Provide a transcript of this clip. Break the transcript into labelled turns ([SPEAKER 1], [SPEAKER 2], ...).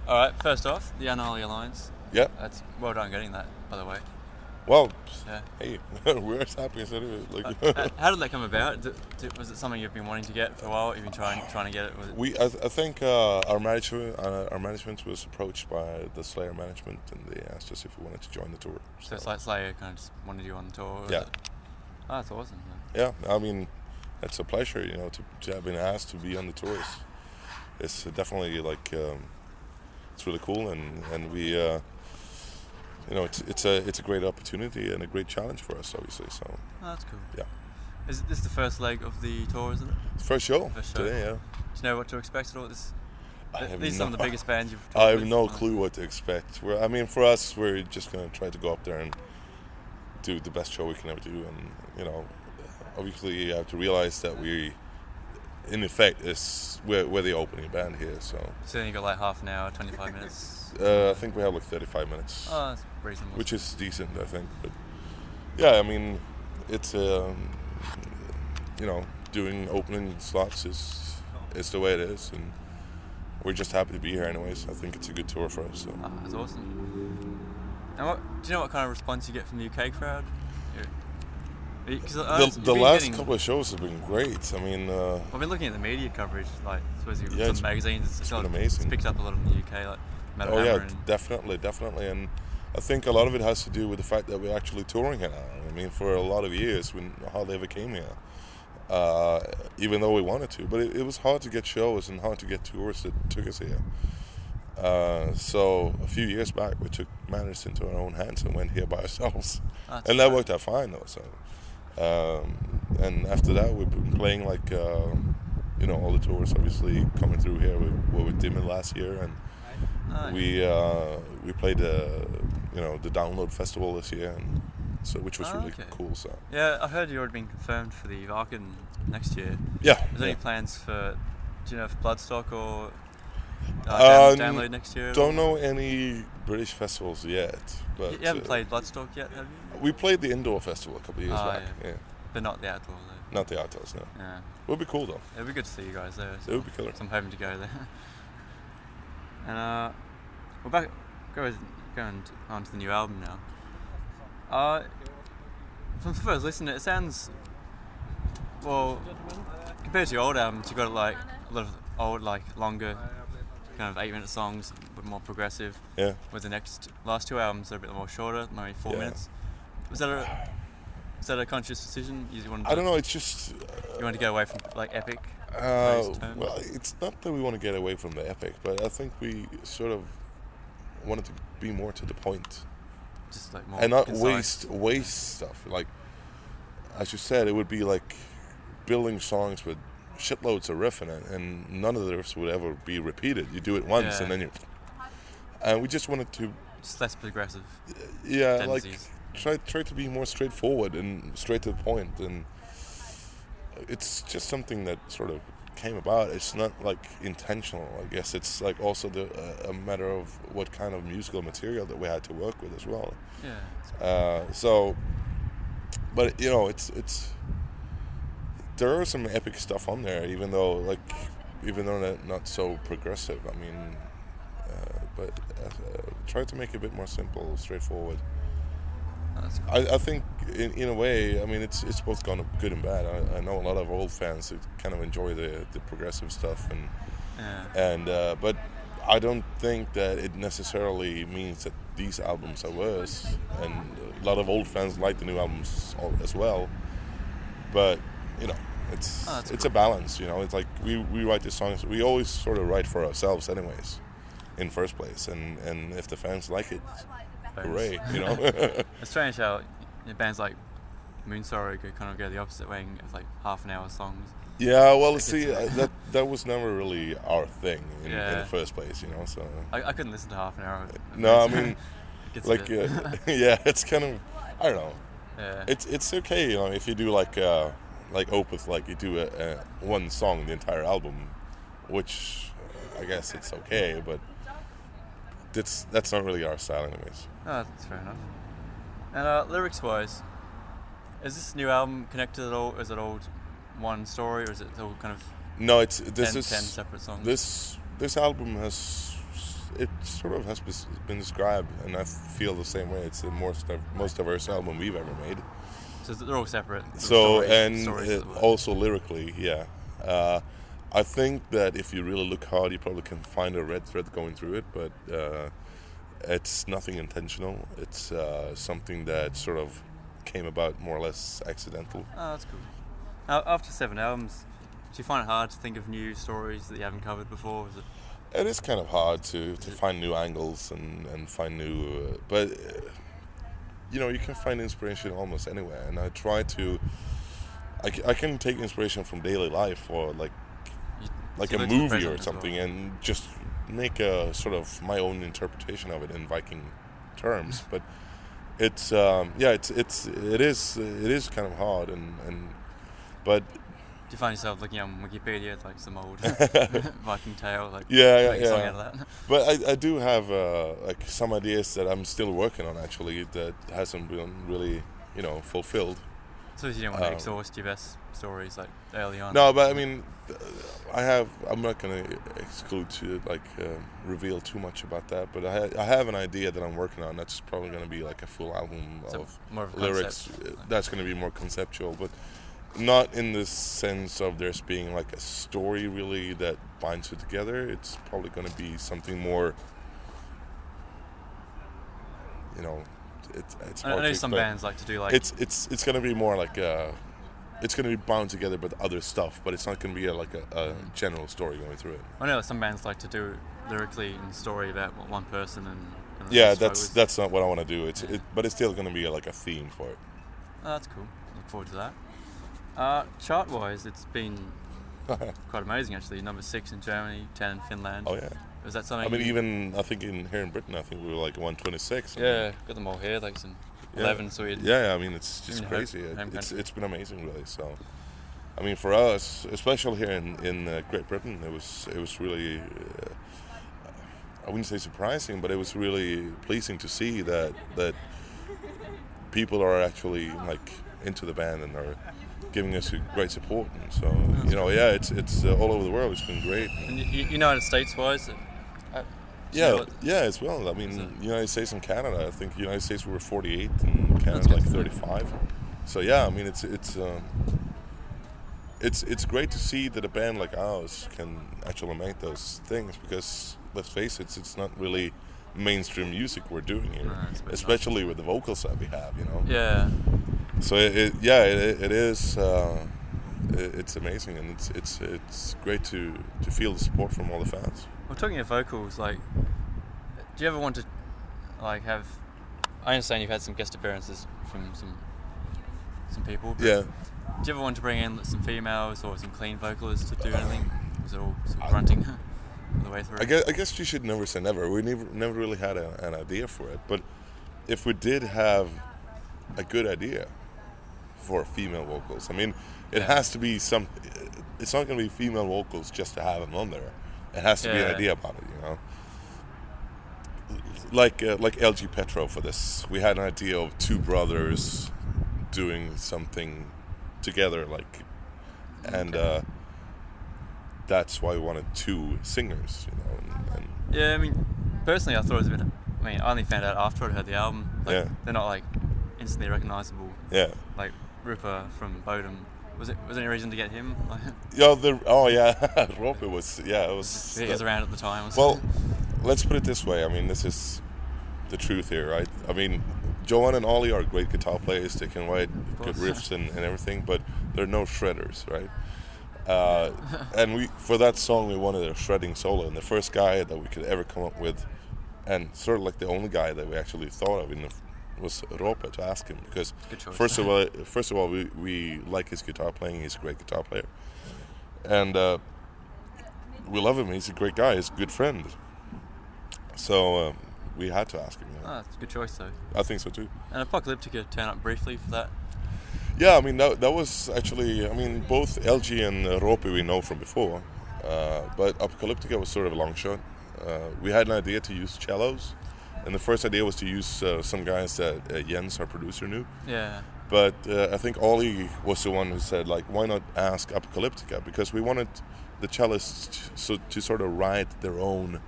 [SPEAKER 1] All right, first off, the Unholy Alliance.
[SPEAKER 2] Yeah.
[SPEAKER 1] That's well done getting that, by the way.
[SPEAKER 2] Well,
[SPEAKER 1] Yeah.
[SPEAKER 2] hey, we're as happy as anyone.
[SPEAKER 1] How did that come about? Was it something you've been wanting to get for a while? You've been trying to get it?
[SPEAKER 2] I think our management was approached by the Slayer management, and they asked us if we wanted to join the tour.
[SPEAKER 1] So it's like Slayer kind of just wanted you on the tour?
[SPEAKER 2] Yeah.
[SPEAKER 1] Oh, that's awesome.
[SPEAKER 2] Yeah, I mean, it's a pleasure, to have been asked to be on the tours. It's definitely it's really cool, and we. It's a great opportunity and a great challenge for us, obviously. So.
[SPEAKER 1] Oh, that's cool.
[SPEAKER 2] Yeah.
[SPEAKER 1] Is this the first leg of the tour, isn't it?
[SPEAKER 2] First show today, yeah.
[SPEAKER 1] Do you know what to expect at all? These are some of the biggest bands you've toured
[SPEAKER 2] I have
[SPEAKER 1] with.
[SPEAKER 2] no clue what to expect. For us, we're just going to try to go up there and do the best show we can ever do. And, obviously you have to realize that we, in effect, we're the opening band here. So
[SPEAKER 1] then you got like half an hour, 25 minutes?
[SPEAKER 2] I think we have 35 minutes.
[SPEAKER 1] Oh, that's reasonable.
[SPEAKER 2] Which is decent, I think. But yeah, it's doing opening slots is the way it is, and we're just happy to be here anyways. I think it's a good tour for us. So.
[SPEAKER 1] Oh, that's awesome. And do you know what kind of response you get from the UK crowd?
[SPEAKER 2] The last couple of shows have been great.
[SPEAKER 1] I've been looking at the media coverage, some magazines.
[SPEAKER 2] It's been amazing.
[SPEAKER 1] It's picked up a lot in the UK, like Metal
[SPEAKER 2] Oh
[SPEAKER 1] Hammer
[SPEAKER 2] yeah, definitely, and I think a lot of it has to do with the fact that we're actually touring here now. For a lot of years, we hardly ever came here, even though we wanted to. But it was hard to get shows and hard to get tours that took us here. So a few years back, we took matters into our own hands and went here by ourselves, and that worked out fine though. So, and after that, we've been playing all the tours. Obviously, coming through here, we were with Dimmin last year, and we played the Download Festival this year, and so which was really cool. So
[SPEAKER 1] yeah, I heard you already been confirmed for the Varken next year.
[SPEAKER 2] Yeah.
[SPEAKER 1] Is there any plans for Bloodstock or Download next year?
[SPEAKER 2] Don't know any British festivals yet, but
[SPEAKER 1] you haven't played Bloodstock yet, have you?
[SPEAKER 2] We played the indoor festival a couple of years back. Yeah.
[SPEAKER 1] But not the outdoor though.
[SPEAKER 2] Not the outdoors, no.
[SPEAKER 1] Yeah.
[SPEAKER 2] It would be cool though.
[SPEAKER 1] It would be good to see you guys there.
[SPEAKER 2] It would be killer.
[SPEAKER 1] So I'm hoping to go there. And going on to the new album now. From the first listen, it sounds, well, compared to your old albums, you got a lot of old, longer, kind of 8-minute songs, but more progressive.
[SPEAKER 2] Yeah.
[SPEAKER 1] With the last two albums, they're a bit more shorter, maybe 4 minutes. Was that a conscious decision?
[SPEAKER 2] I don't know. It's just
[SPEAKER 1] you want to get away from epic.
[SPEAKER 2] Well, it's not that we want to get away from the epic, but I think we sort of wanted to be more to the point,
[SPEAKER 1] just more
[SPEAKER 2] and not
[SPEAKER 1] concise.
[SPEAKER 2] waste stuff. Like as you said, it would be like building songs with shitloads of riff in it, and none of the riffs would ever be repeated. You do it once, and then and we just wanted to
[SPEAKER 1] just less progressive.
[SPEAKER 2] Yeah,
[SPEAKER 1] tendencies.
[SPEAKER 2] Try to be more straightforward and straight to the point, and it's just something that sort of came about. It's not intentional, I guess. It's also a matter of what kind of musical material that we had to work with as well.
[SPEAKER 1] Yeah.
[SPEAKER 2] But it's there are some epic stuff on there, even though they're not so progressive. But try to make it a bit more simple, straightforward. I think in a way, it's both good and bad. I know a lot of old fans who kind of enjoy the progressive stuff, but I don't think that it necessarily means that these albums are worse. And a lot of old fans like the new albums as well. But it's a balance. It's like we write these songs. We always sort of write for ourselves, anyways, in first place. And if the fans like it, hooray,
[SPEAKER 1] It's strange how bands like Moonsorrow could kind of go the opposite way and have half an hour songs.
[SPEAKER 2] Yeah, well, see, that was never really our thing in the first place, So
[SPEAKER 1] I couldn't listen to half an hour.
[SPEAKER 2] No, it's kind of, I don't know.
[SPEAKER 1] Yeah.
[SPEAKER 2] It's okay, if you do Opeth, you do one song the entire album, which I guess it's okay, but that's not really our style, anyways.
[SPEAKER 1] Oh, that's fair enough. And lyrics-wise, is this new album connected at all? Is it all one story, or is it all kind of
[SPEAKER 2] no?
[SPEAKER 1] 10 separate songs?
[SPEAKER 2] This album has it sort of has been described, and I feel the same way. It's the most diverse album we've ever made.
[SPEAKER 1] So they're all separate.
[SPEAKER 2] So
[SPEAKER 1] stories
[SPEAKER 2] also lyrically, yeah. I think that if you really look hard, you probably can find a red thread going through it, but it's nothing intentional. It's something that sort of came about more or less accidental.
[SPEAKER 1] Oh, that's cool. Now, after 7 albums, do you find it hard to think of new stories that you haven't covered before?
[SPEAKER 2] It is kind of hard to find new angles and find new... but, you can find inspiration almost anywhere. And I try to... I can take inspiration from daily life or like a movie or something and just make a sort of my own interpretation of it in Viking terms. But it's it is kind of hard but
[SPEAKER 1] do you find yourself looking on Wikipedia like some old Viking tale, like
[SPEAKER 2] yeah.
[SPEAKER 1] a song out of that?
[SPEAKER 2] But I do have like some ideas that I'm still working on actually that hasn't been really fulfilled.
[SPEAKER 1] So you don't want to exhaust your best stories like early on?
[SPEAKER 2] No, but I mean, I'm not going to exclude to reveal too much about that. But I have an idea that I'm working on. That's probably going to be like a full album of
[SPEAKER 1] more of a
[SPEAKER 2] lyrics. That's going to be more conceptual, but not in the sense of there's being like a story really that binds it together. It's probably going to be something more. It's hard.
[SPEAKER 1] I know some bands like to do like.
[SPEAKER 2] It's going to be more like it's going to be bound together with other stuff, but it's not going to be a general story going through it.
[SPEAKER 1] I know some bands like to do lyrically and story about one person and
[SPEAKER 2] yeah, that's not what I want to do. But it's still going to be like a theme for it.
[SPEAKER 1] Oh, that's cool. Look forward to that. Chart-wise, it's been quite amazing actually. Number 6 in Germany, 10 in Finland.
[SPEAKER 2] Oh yeah.
[SPEAKER 1] Is that something?
[SPEAKER 2] I mean, I think here in Britain, I think we were like 126.
[SPEAKER 1] Yeah, got them all here, like some 11. So
[SPEAKER 2] yeah, I mean, it's just crazy. It's been amazing, really. So, I mean, for us, especially here in Great Britain, it was really. I wouldn't say surprising, but it was really pleasing to see that people are actually like into the band and are giving us great support. And so it's all over the world. It's been great.
[SPEAKER 1] And United States wise.
[SPEAKER 2] Yeah, as well. I mean, United States and Canada. I think United States we were 48 and Canada like 35. So yeah, I mean it's great to see that a band like ours can actually make those things because let's face it, it's not really mainstream music we're doing here, especially with the vocals that we have.
[SPEAKER 1] Yeah.
[SPEAKER 2] So it is. It's amazing, and it's great to feel the support from all the fans.
[SPEAKER 1] Well, talking of vocals, like, do you ever want to, like, have? I understand you've had some guest appearances from some people. But
[SPEAKER 2] yeah.
[SPEAKER 1] Do you ever want to bring in some females or some clean vocalists to do anything? Was it all sort of grunting the way through?
[SPEAKER 2] I guess you should never say never. We never really had an idea for it, but if we did have a good idea for female vocals, I mean, it has to be some. It's not going to be female vocals just to have them on there. It has to be an idea about it, Like LG Petro for this, we had an idea of 2 brothers doing something together, and that's why we wanted 2 singers, And
[SPEAKER 1] yeah, I mean, personally, I thought it was a bit. I mean, I only found out after I heard the album. Like, they're not like instantly recognisable.
[SPEAKER 2] Yeah.
[SPEAKER 1] Like Rupa from Bodum. Was there any reason to get him?
[SPEAKER 2] Rope was. It was.
[SPEAKER 1] He was around at the time.
[SPEAKER 2] Well, let's put it this way. I mean, this is the truth here, right? I mean, Johan and Ollie are great guitar players. They can write good riffs and everything, but they're no shredders, right? And for that song, we wanted a shredding solo, and the first guy that we could ever come up with, and sort of like the only guy that we actually thought of was Rope, to ask him, because first of all we like his guitar playing. He's a great guitar player, and we love him. He's a great guy. He's a good friend. So we had to ask him.
[SPEAKER 1] It's a good choice, though.
[SPEAKER 2] I think so too.
[SPEAKER 1] And Apocalyptica turned up briefly for that.
[SPEAKER 2] Yeah, I mean that was actually. I mean, both LG and Rope we know from before, but Apocalyptica was sort of a long shot. We had an idea to use cellos. And the first idea was to use some guys that Jens, our producer, knew.
[SPEAKER 1] Yeah.
[SPEAKER 2] But I think Ollie was the one who said, like, why not ask Apocalyptica? Because we wanted the cellists to sort of write their own